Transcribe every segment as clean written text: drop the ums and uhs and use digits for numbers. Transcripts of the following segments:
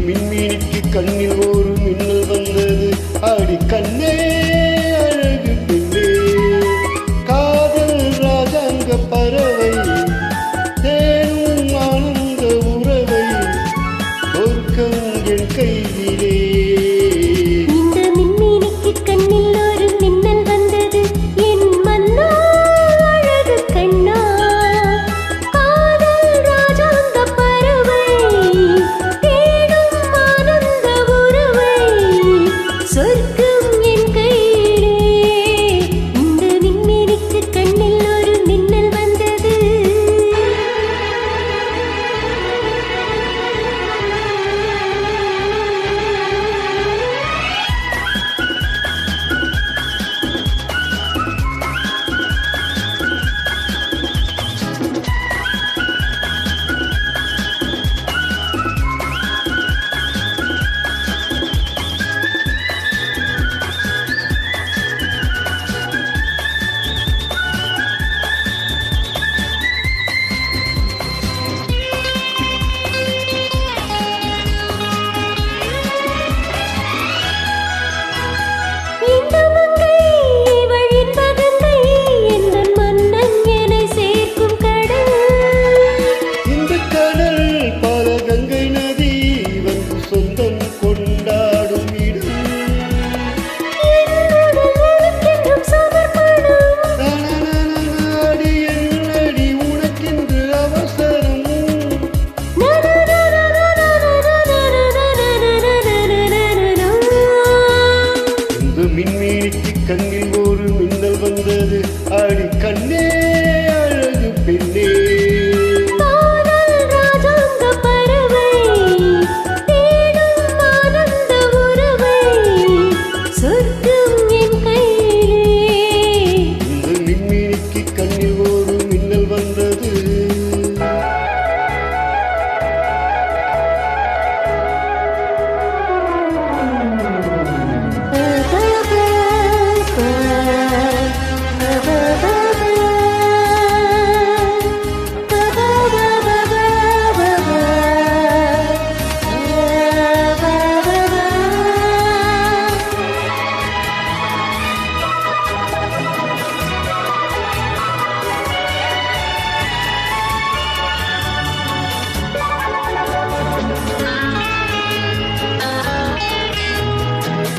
மின்மீனிக்கு கண்ணில் ஒரு மின்னல் வந்தது. அடி கண்ணே அழகு பெண்ணே, காதல் ராஜாங்க பறவை தேனும் ஆனந்த உறவை சொர்க்கம் என் கையிலே. இந்த மின்மீனிக்கு கண்ணில் ஒரு மின்னல் வந்தது. என் மன்னா அழகு கண்ணா, காதல் ராஜாங்க பறவை தேடும் ஆனந்த உறவை சொர்க்கம் என் கையிலே. இந்த மின்மீனிக்கு கண்ணில் ஒரு மின்னல் வந்தது. இந்த மங்கை இவள் இன்பகங்கை, எந்தன் மன்னன் என்னை சேர்க்கும் கடல். இந்த கடல் பல கங்கை நதி வந்து சொந்தம் கொண்டாடும் இடம். என் உடல் உனக்கென்றும் சமர்ப்பணம். அடி என்னடி உனக்கென்று அவசரம். இந்த மின்மீனிக்கு கண்ணில் ஒரு மின்னல் வந்தது. அடி கண்ணே அழகு பெண்ணே, காதல் ராஜாங்க பறவை தேடும் ஆனந்த உறவை சொர்க்கம் என் கையிலே. இந்த மின்மீனிக்கு கண்ணில் ஒரு மின்னல் வந்தது.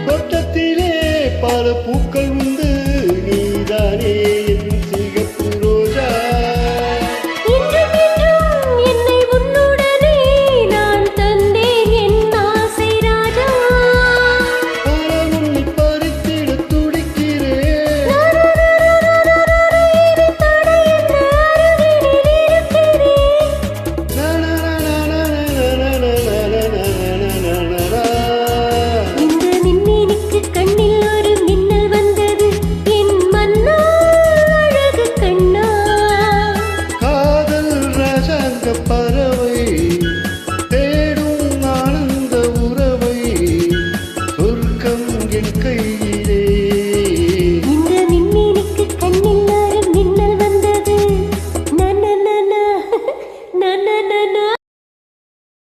தோட்டத்திலே பல பூக்கள்